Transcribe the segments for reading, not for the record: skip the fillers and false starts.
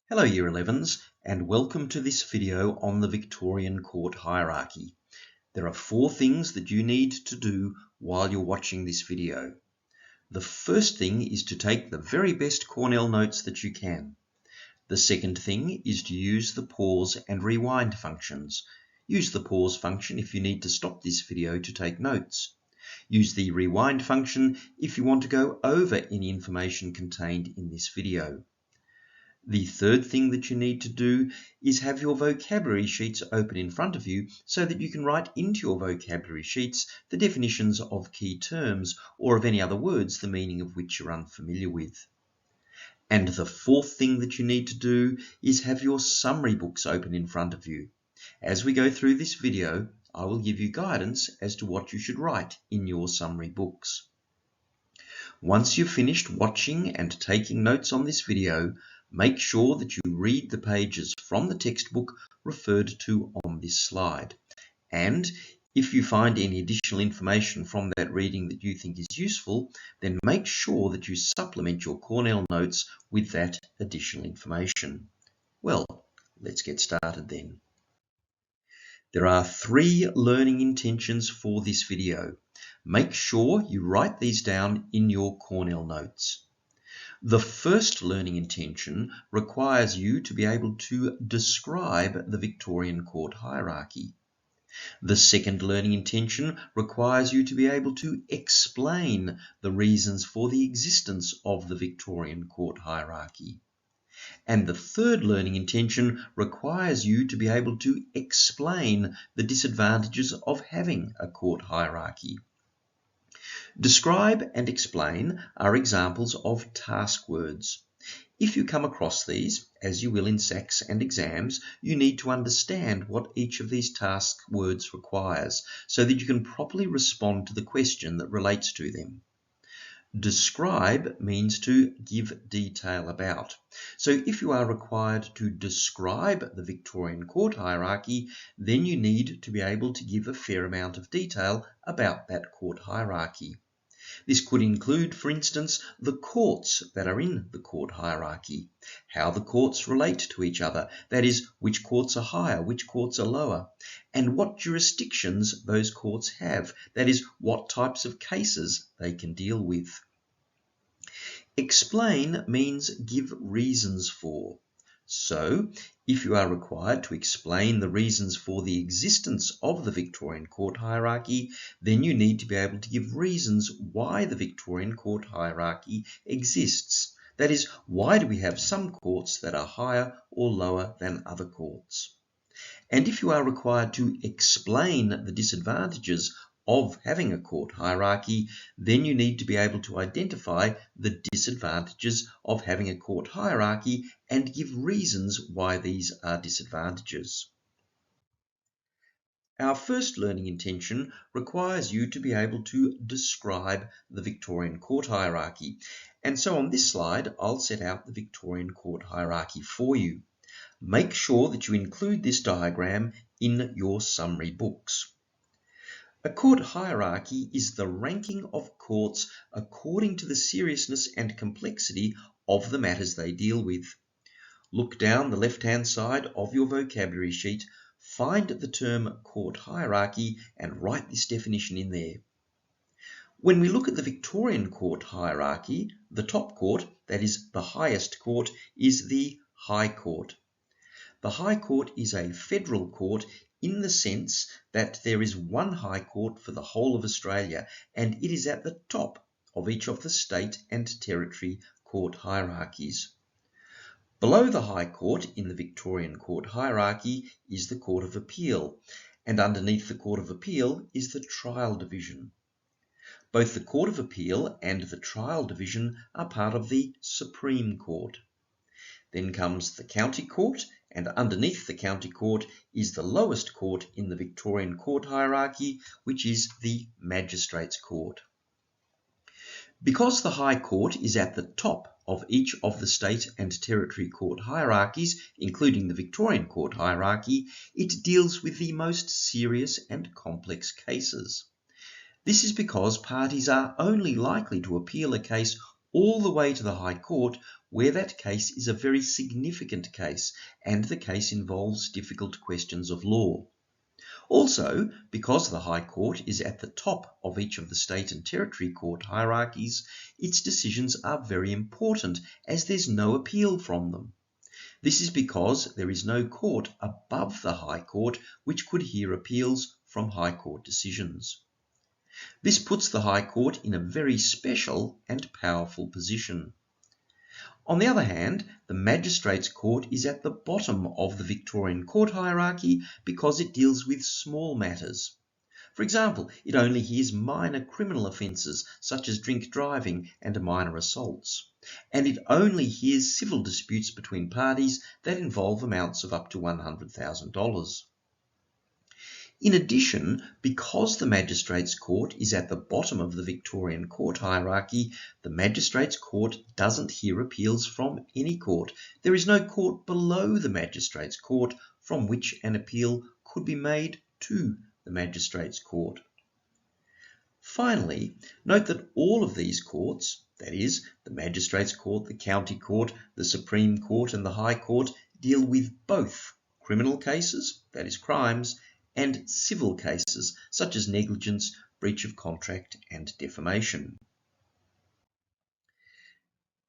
Hello Year 11s and welcome to this video on the Victorian court hierarchy. There are 4 things that you need to do while you're watching this video. The first thing is to take the very best Cornell notes that you can. The second thing is to use the pause and rewind functions. Use the pause function if you need to stop this video to take notes. Use the rewind function if you want to go over any information contained in this video. The third thing that you need to do is have your vocabulary sheets open in front of you so that you can write into your vocabulary sheets the definitions of key terms or of any other words the meaning of which you're unfamiliar with. And the fourth thing that you need to do is have your summary books open in front of you. As we go through this video, I will give you guidance as to what you should write in your summary books. Once you've finished watching and taking notes on this video, make sure that you read the pages from the textbook referred to on this slide. And if you find any additional information from that reading that you think is useful, then make sure that you supplement your Cornell notes with that additional information. Well, let's get started then. There are 3 learning intentions for this video. Make sure you write these down in your Cornell notes. The first learning intention requires you to be able to describe the Victorian court hierarchy. The second learning intention requires you to be able to explain the reasons for the existence of the Victorian court hierarchy. And the third learning intention requires you to be able to explain the disadvantages of having a court hierarchy. Describe and explain are examples of task words. If you come across these, as you will in SACs and exams, you need to understand what each of these task words requires so that you can properly respond to the question that relates to them. Describe means to give detail about. So if you are required to describe the Victorian court hierarchy, then you need to be able to give a fair amount of detail about that court hierarchy. This could include, for instance, the courts that are in the court hierarchy, how the courts relate to each other, that is, which courts are higher, which courts are lower, and what jurisdictions those courts have, that is, what types of cases they can deal with. Explain means give reasons for. So, if you are required to explain the reasons for the existence of the Victorian court hierarchy, then you need to be able to give reasons why the Victorian court hierarchy exists. That is, why do we have some courts that are higher or lower than other courts? And if you are required to explain the disadvantages of having a court hierarchy, then you need to be able to identify the disadvantages of having a court hierarchy and give reasons why these are disadvantages. Our first learning intention requires you to be able to describe the Victorian court hierarchy. And so on this slide, I'll set out the Victorian court hierarchy for you. Make sure that you include this diagram in your summary books. A court hierarchy is the ranking of courts according to the seriousness and complexity of the matters they deal with. Look down the left-hand side of your vocabulary sheet, find the term court hierarchy and write this definition in there. When we look at the Victorian court hierarchy, the top court, that is the highest court, is the High Court. The High Court is a federal court in the sense that there is one High Court for the whole of Australia, and it is at the top of each of the state and territory court hierarchies. Below the High Court in the Victorian court hierarchy is the Court of Appeal, and underneath the Court of Appeal is the Trial Division. Both the Court of Appeal and the Trial Division are part of the Supreme Court. Then comes the County Court, and underneath the County Court is the lowest court in the Victorian court hierarchy, which is the Magistrates' Court. Because the High Court is at the top of each of the state and territory court hierarchies, including the Victorian court hierarchy, it deals with the most serious and complex cases. This is because parties are only likely to appeal a case all the way to the High Court where that case is a very significant case and the case involves difficult questions of law. Also, because the High Court is at the top of each of the state and territory court hierarchies, its decisions are very important as there's no appeal from them. This is because there is no court above the High Court which could hear appeals from High Court decisions. This puts the High Court in a very special and powerful position. On the other hand, the Magistrates' Court is at the bottom of the Victorian court hierarchy because it deals with small matters. For example, it only hears minor criminal offences such as drink driving and minor assaults, and it only hears civil disputes between parties that involve amounts of up to $100,000. In addition, because the Magistrates' Court is at the bottom of the Victorian court hierarchy, the Magistrates' Court doesn't hear appeals from any court. There is no court below the Magistrates' Court from which an appeal could be made to the Magistrates' Court. Finally, note that all of these courts, that is, the Magistrates' Court, the County Court, the Supreme Court and the High Court, deal with both criminal cases, that is crimes, and civil cases such as negligence, breach of contract and defamation.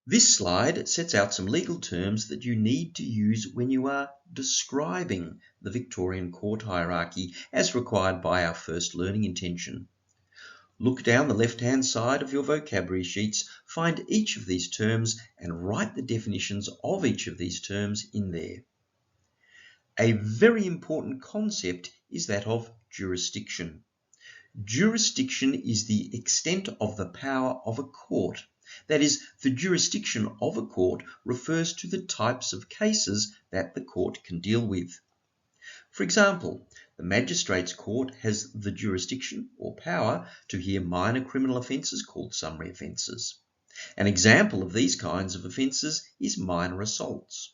This slide sets out some legal terms that you need to use when you are describing the Victorian court hierarchy as required by our first learning intention. Look down the left-hand side of your vocabulary sheets, find each of these terms and write the definitions of each of these terms in there. A very important concept is that of jurisdiction. Jurisdiction is the extent of the power of a court. That is, the jurisdiction of a court refers to the types of cases that the court can deal with. For example, the Magistrates' Court has the jurisdiction or power to hear minor criminal offences called summary offences. An example of these kinds of offences is minor assaults.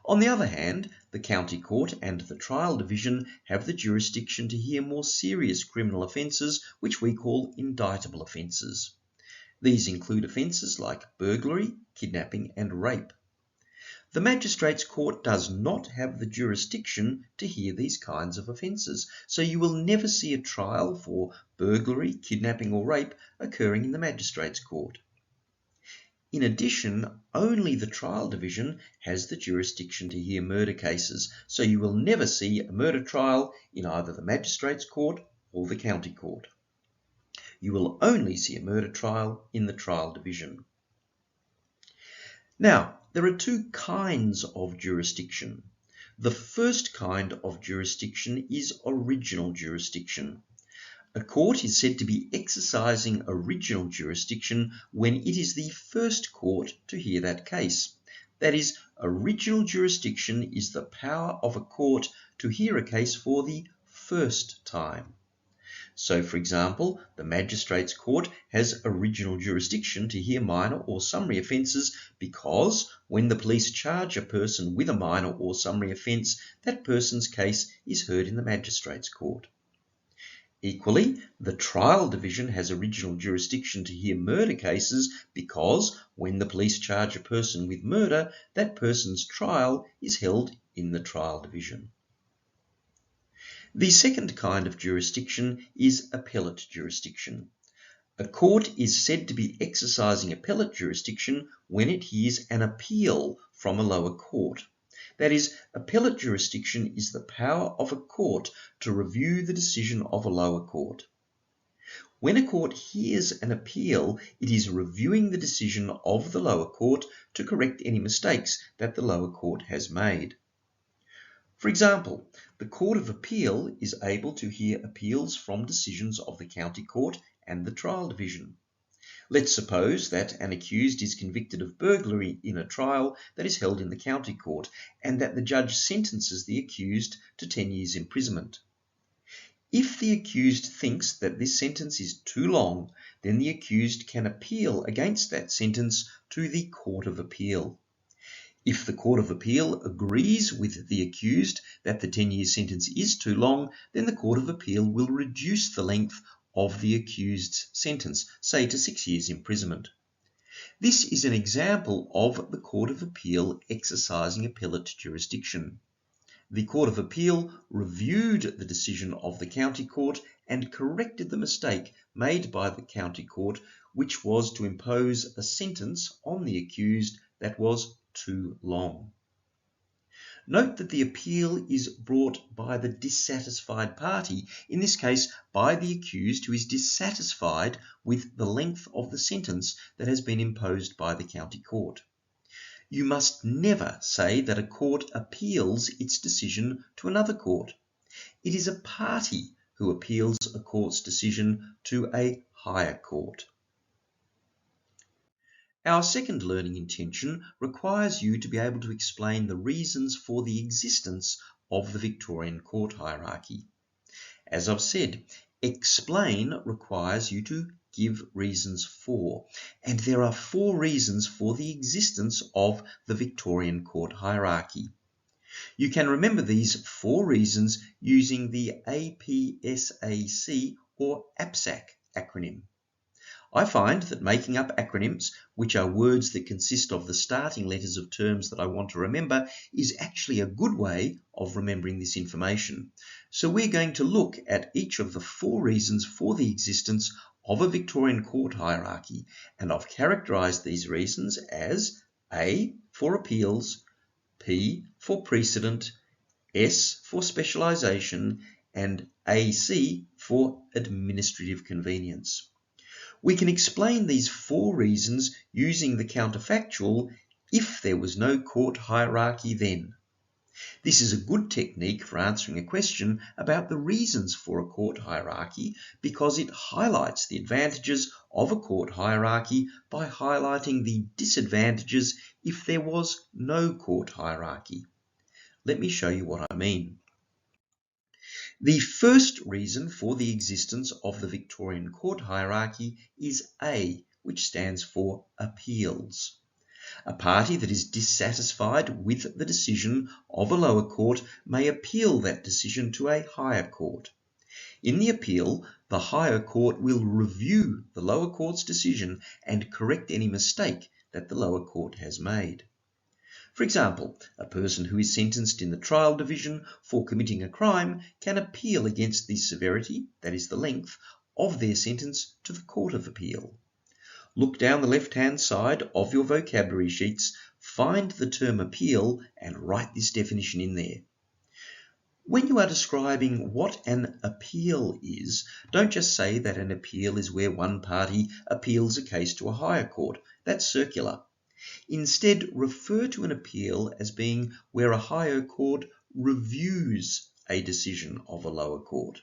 On the other hand, the County Court and the Trial Division have the jurisdiction to hear more serious criminal offences, which we call indictable offences. These include offences like burglary, kidnapping and rape. The Magistrates' Court does not have the jurisdiction to hear these kinds of offences, so you will never see a trial for burglary, kidnapping or rape occurring in the Magistrates' Court. In addition, only the Trial Division has the jurisdiction to hear murder cases, so you will never see a murder trial in either the Magistrates' Court or the County Court. You will only see a murder trial in the Trial Division. Now, there are two kinds of jurisdiction. The first kind of jurisdiction is original jurisdiction. A court is said to be exercising original jurisdiction when it is the first court to hear that case. That is, original jurisdiction is the power of a court to hear a case for the first time. So, for example, the Magistrates' Court has original jurisdiction to hear minor or summary offences because when the police charge a person with a minor or summary offence, that person's case is heard in the Magistrates' Court. Equally, the Trial Division has original jurisdiction to hear murder cases because when the police charge a person with murder, that person's trial is held in the Trial Division. The second kind of jurisdiction is appellate jurisdiction. A court is said to be exercising appellate jurisdiction when it hears an appeal from a lower court. That is, appellate jurisdiction is the power of a court to review the decision of a lower court. When a court hears an appeal, it is reviewing the decision of the lower court to correct any mistakes that the lower court has made. For example, the Court of Appeal is able to hear appeals from decisions of the County Court and the Trial Division. Let's suppose that an accused is convicted of burglary in a trial that is held in the County Court and that the judge sentences the accused to 10 years imprisonment. If the accused thinks that this sentence is too long, then the accused can appeal against that sentence to the Court of Appeal. If the Court of Appeal agrees with the accused that the 10-year sentence is too long, then the Court of Appeal will reduce the length of the accused's sentence, say to 6 years imprisonment. This is an example of the Court of Appeal exercising appellate jurisdiction. The Court of Appeal reviewed the decision of the County Court and corrected the mistake made by the County Court, which was to impose a sentence on the accused that was too long. Note that the appeal is brought by the dissatisfied party, in this case by the accused who is dissatisfied with the length of the sentence that has been imposed by the County Court. You must never say that a court appeals its decision to another court. It is a party who appeals a court's decision to a higher court. Our second learning intention requires you to be able to explain the reasons for the existence of the Victorian court hierarchy. As I've said, explain requires you to give reasons for, and there are 4 reasons for the existence of the Victorian court hierarchy. You can remember these 4 reasons using the APSAC or APSAC acronym. I find that making up acronyms, which are words that consist of the starting letters of terms that I want to remember, is actually a good way of remembering this information. So we're going to look at each of the 4 reasons for the existence of a Victorian court hierarchy, and I've characterised these reasons as A for appeals, P for precedent, S for specialisation, and AC for administrative convenience. We can explain these 4 reasons using the counterfactual if there was no court hierarchy then. This is a good technique for answering a question about the reasons for a court hierarchy because it highlights the advantages of a court hierarchy by highlighting the disadvantages if there was no court hierarchy. Let me show you what I mean. The first reason for the existence of the Victorian court hierarchy is A, which stands for appeals. A party that is dissatisfied with the decision of a lower court may appeal that decision to a higher court. In the appeal, the higher court will review the lower court's decision and correct any mistake that the lower court has made. For example, a person who is sentenced in the trial division for committing a crime can appeal against the severity, that is the length, of their sentence to the Court of Appeal. Look down the left-hand side of your vocabulary sheets, find the term appeal and write this definition in there. When you are describing what an appeal is, don't just say that an appeal is where one party appeals a case to a higher court. That's circular. Instead, refer to an appeal as being where a higher court reviews a decision of a lower court.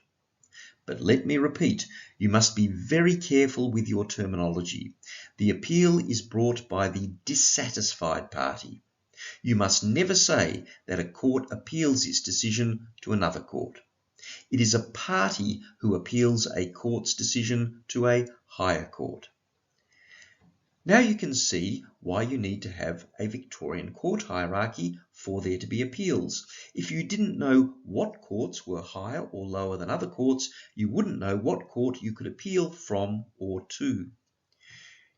But let me repeat, you must be very careful with your terminology. The appeal is brought by the dissatisfied party. You must never say that a court appeals its decision to another court. It is a party who appeals a court's decision to a higher court. Now you can see why you need to have a Victorian court hierarchy for there to be appeals. If you didn't know what courts were higher or lower than other courts, you wouldn't know what court you could appeal from or to.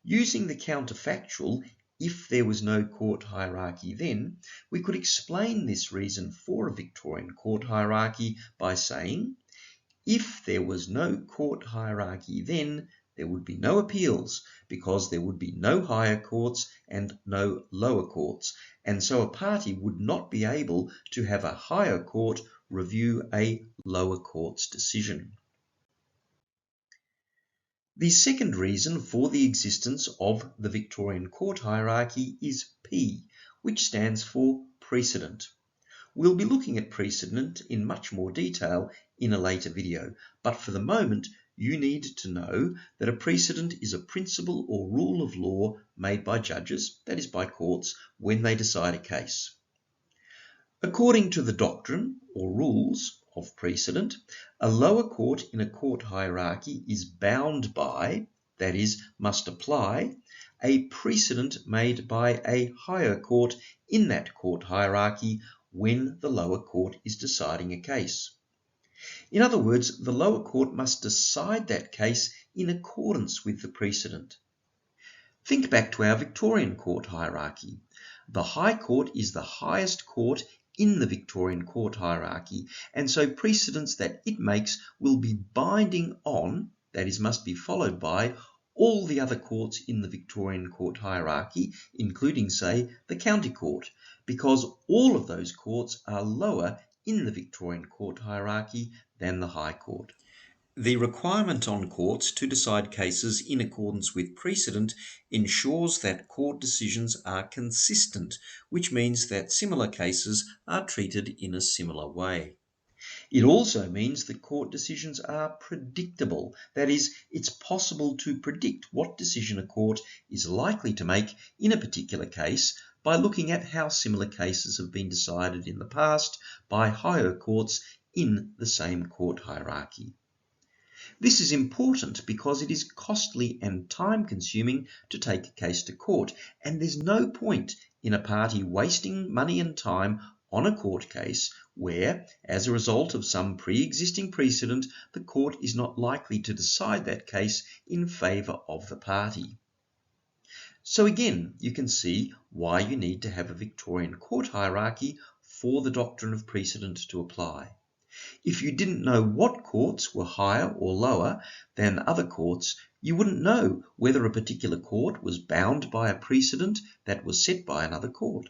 Using the counterfactual, if there was no court hierarchy then, we could explain this reason for a Victorian court hierarchy by saying, if there was no court hierarchy then, there would be no appeals because there would be no higher courts and no lower courts, and so a party would not be able to have a higher court review a lower court's decision. The second reason for the existence of the Victorian court hierarchy is P, which stands for precedent. We'll be looking at precedent in much more detail in a later video, but for the moment you need to know that a precedent is a principle or rule of law made by judges, that is by courts, when they decide a case. According to the doctrine or rules of precedent, a lower court in a court hierarchy is bound by, that is, must apply, a precedent made by a higher court in that court hierarchy when the lower court is deciding a case. In other words, the lower court must decide that case in accordance with the precedent. Think back to our Victorian court hierarchy. The High Court is the highest court in the Victorian court hierarchy, and so precedents that it makes will be binding on, that is, must be followed by, all the other courts in the Victorian court hierarchy, including, say, the County Court, because all of those courts are lower in the Victorian court hierarchy than the High Court. The requirement on courts to decide cases in accordance with precedent ensures that court decisions are consistent, which means that similar cases are treated in a similar way. It also means that court decisions are predictable. That is, it's possible to predict what decision a court is likely to make in a particular case by looking at how similar cases have been decided in the past by higher courts in the same court hierarchy. This is important because it is costly and time-consuming to take a case to court, and there's no point in a party wasting money and time on a court case where, as a result of some pre-existing precedent, the court is not likely to decide that case in favour of the party. So again, you can see why you need to have a Victorian court hierarchy for the doctrine of precedent to apply. If you didn't know what courts were higher or lower than other courts, you wouldn't know whether a particular court was bound by a precedent that was set by another court.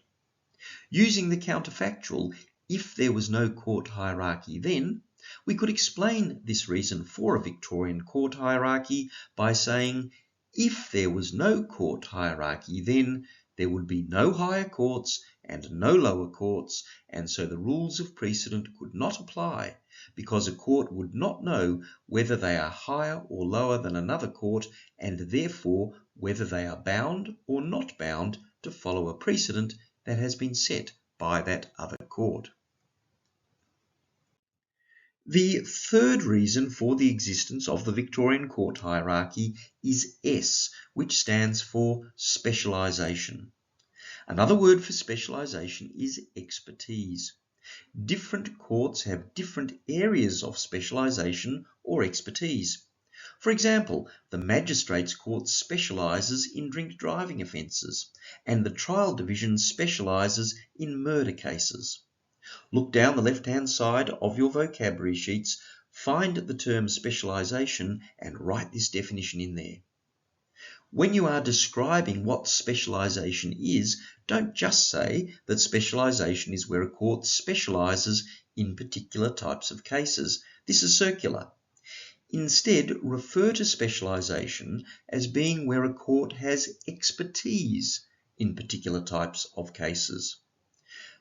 Using the counterfactual, if there was no court hierarchy then, we could explain this reason for a Victorian court hierarchy by saying, if there was no court hierarchy then, there would be no higher courts and no lower courts, and so the rules of precedent could not apply, because a court would not know whether they are higher or lower than another court, and therefore whether they are bound or not bound to follow a precedent that has been set by that other court. The third reason for the existence of the Victorian court hierarchy is S, which stands for specialisation. Another word for specialisation is expertise. Different courts have different areas of specialisation or expertise. For example, the Magistrates Court specialises in drink driving offences, and the Trial Division specialises in murder cases. Look down the left-hand side of your vocabulary sheets, find the term specialisation and write this definition in there. When you are describing what specialisation is, don't just say that specialisation is where a court specialises in particular types of cases. This is circular. Instead, refer to specialisation as being where a court has expertise in particular types of cases.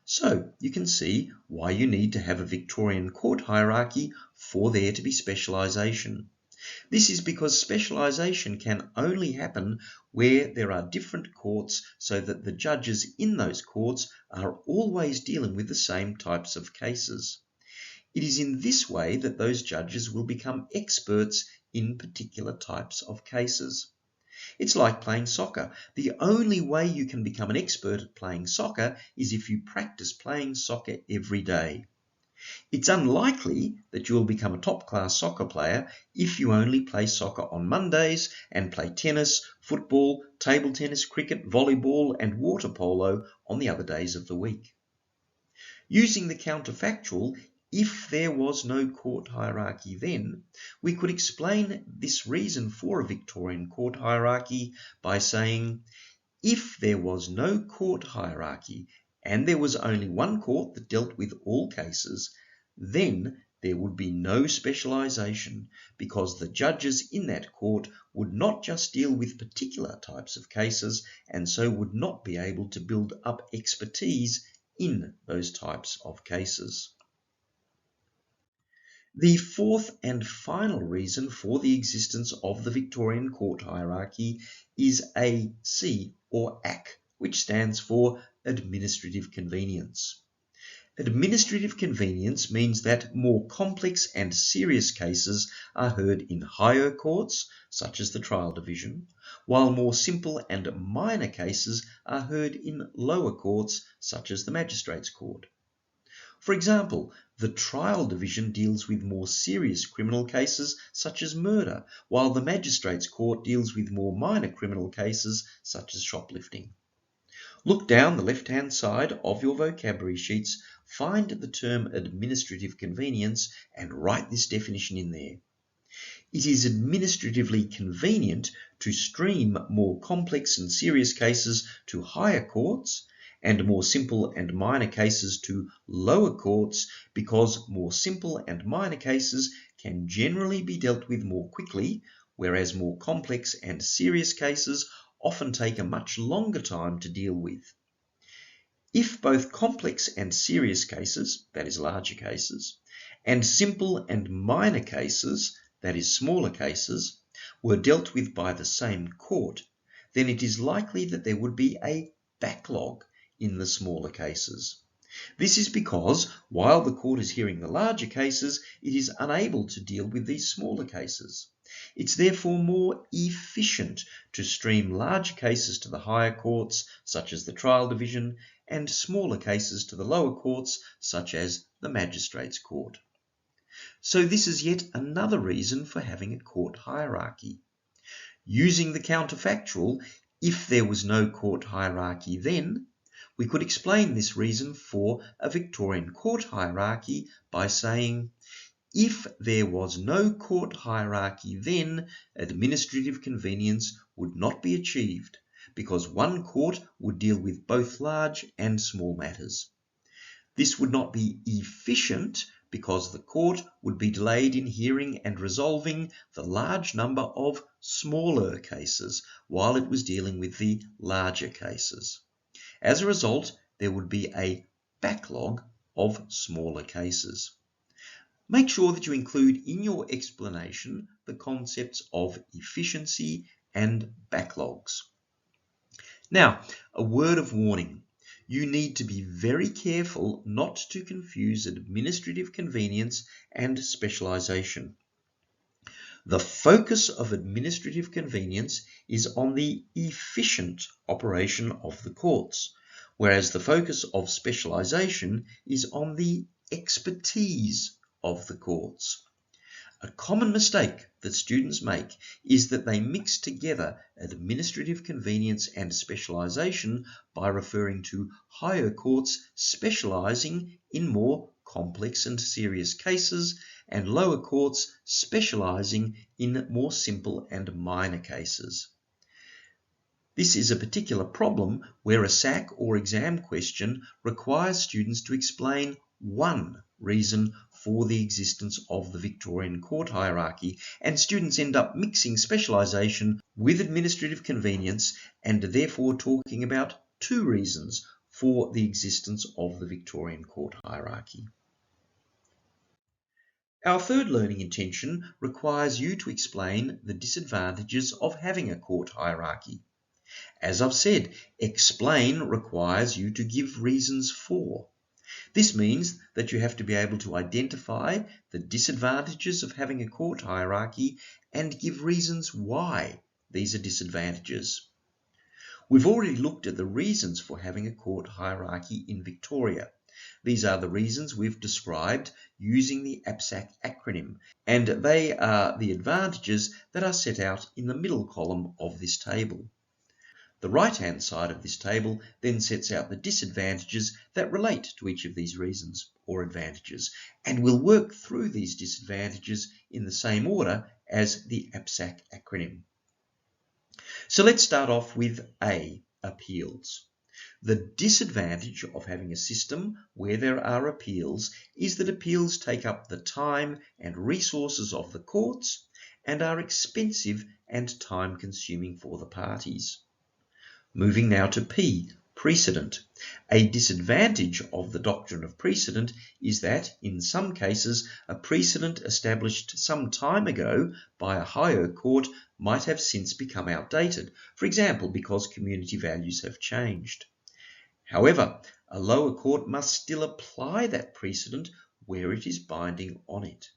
So you can see why you need to have a Victorian court hierarchy for there to be specialisation. This is because specialisation can only happen where there are different courts so that the judges in those courts are always dealing with the same types of cases. It is in this way that those judges will become experts in particular types of cases. It's like playing soccer. The only way you can become an expert at playing soccer is if you practice playing soccer every day. It's unlikely that you will become a top-class soccer player if you only play soccer on Mondays and play tennis, football, table tennis, cricket, volleyball, and water polo on the other days of the week. Using the counterfactual, if there was no court hierarchy then, we could explain this reason for a Victorian court hierarchy by saying, if there was no court hierarchy and there was only one court that dealt with all cases, then there would be no specialisation, because the judges in that court would not just deal with particular types of cases and so would not be able to build up expertise in those types of cases. The fourth and final reason for the existence of the Victorian court hierarchy is AC or AC, which stands for administrative convenience. Administrative convenience means that more complex and serious cases are heard in higher courts, such as the Trial Division, while more simple and minor cases are heard in lower courts, such as the Magistrates Court. For example, the trial division deals with more serious criminal cases such as murder, while the magistrates' court deals with more minor criminal cases such as shoplifting. Look down the left-hand side of your vocabulary sheets, find the term administrative convenience and write this definition in there. It is administratively convenient to stream more complex and serious cases to higher courts and more simple and minor cases to lower courts, because more simple and minor cases can generally be dealt with more quickly, whereas more complex and serious cases often take a much longer time to deal with. If both complex and serious cases, that is larger cases, and simple and minor cases, that is smaller cases, were dealt with by the same court, then it is likely that there would be a backlog in the smaller cases. This is because while the court is hearing the larger cases, it is unable to deal with these smaller cases. It's therefore more efficient to stream larger cases to the higher courts, such as the trial division, and smaller cases to the lower courts, such as the magistrates' court. So this is yet another reason for having a court hierarchy. Using the counterfactual, if there was no court hierarchy then, we could explain this reason for a Victorian court hierarchy by saying, if there was no court hierarchy then, administrative convenience would not be achieved, because one court would deal with both large and small matters. This would not be efficient, because the court would be delayed in hearing and resolving the large number of smaller cases while it was dealing with the larger cases. As a result, there would be a backlog of smaller cases. Make sure that you include in your explanation the concepts of efficiency and backlogs. Now, a word of warning. You need to be very careful not to confuse administrative convenience and specialization. The focus of administrative convenience is on the efficient operation of the courts, whereas the focus of specialization is on the expertise of the courts. A common mistake that students make is that they mix together administrative convenience and specialization by referring to higher courts specializing in more complex and serious cases and lower courts specializing in more simple and minor cases. This is a particular problem where a SAC or exam question requires students to explain one reason for the existence of the Victorian court hierarchy, and students end up mixing specialization with administrative convenience and therefore talking about two reasons for the existence of the Victorian court hierarchy. Our third learning intention requires you to explain the disadvantages of having a court hierarchy. As I've said, explain requires you to give reasons for. This means that you have to be able to identify the disadvantages of having a court hierarchy and give reasons why these are disadvantages. We've already looked at the reasons for having a court hierarchy in Victoria. These are the reasons we've described using the APSAC acronym, and they are the advantages that are set out in the middle column of this table. The right-hand side of this table then sets out the disadvantages that relate to each of these reasons or advantages, and we'll work through these disadvantages in the same order as the APSAC acronym. So let's start off with A, appeals. The disadvantage of having a system where there are appeals is that appeals take up the time and resources of the courts and are expensive and time-consuming for the parties. Moving now to P, precedent. A disadvantage of the doctrine of precedent is that, in some cases, a precedent established some time ago by a higher court might have since become outdated, for example, because community values have changed. However, a lower court must still apply that precedent where it is binding on it.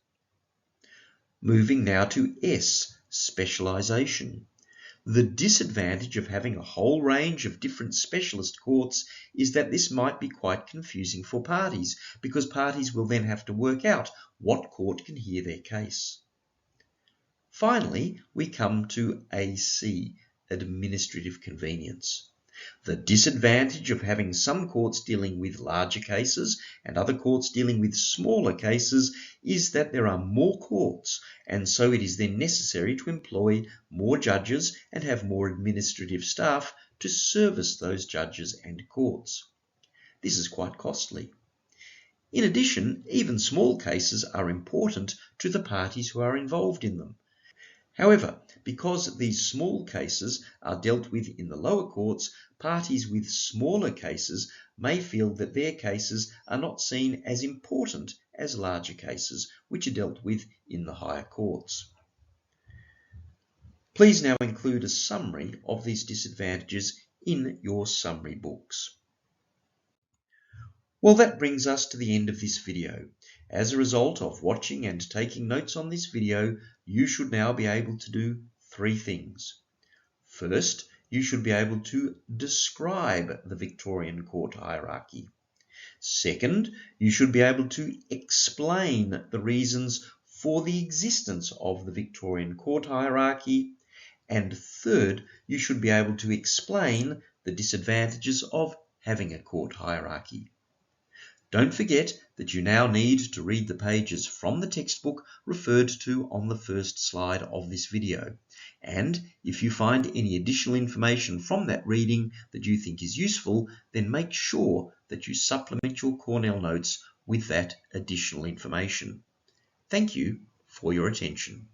Moving now to S, specialization. The disadvantage of having a whole range of different specialist courts is that this might be quite confusing for parties, because parties will then have to work out what court can hear their case. Finally, we come to AC, administrative convenience. The disadvantage of having some courts dealing with larger cases and other courts dealing with smaller cases is that there are more courts, and so it is then necessary to employ more judges and have more administrative staff to service those judges and courts. This is quite costly. In addition, even small cases are important to the parties who are involved in them. However, because these small cases are dealt with in the lower courts, parties with smaller cases may feel that their cases are not seen as important as larger cases, which are dealt with in the higher courts. Please now include a summary of these disadvantages in your summary books. Well, that brings us to the end of this video. As a result of watching and taking notes on this video, you should now be able to do 3 things. First, you should be able to describe the Victorian court hierarchy. Second, you should be able to explain the reasons for the existence of the Victorian court hierarchy. And third, you should be able to explain the disadvantages of having a court hierarchy. Don't forget that you now need to read the pages from the textbook referred to on the first slide of this video. And if you find any additional information from that reading that you think is useful, then make sure that you supplement your Cornell notes with that additional information. Thank you for your attention.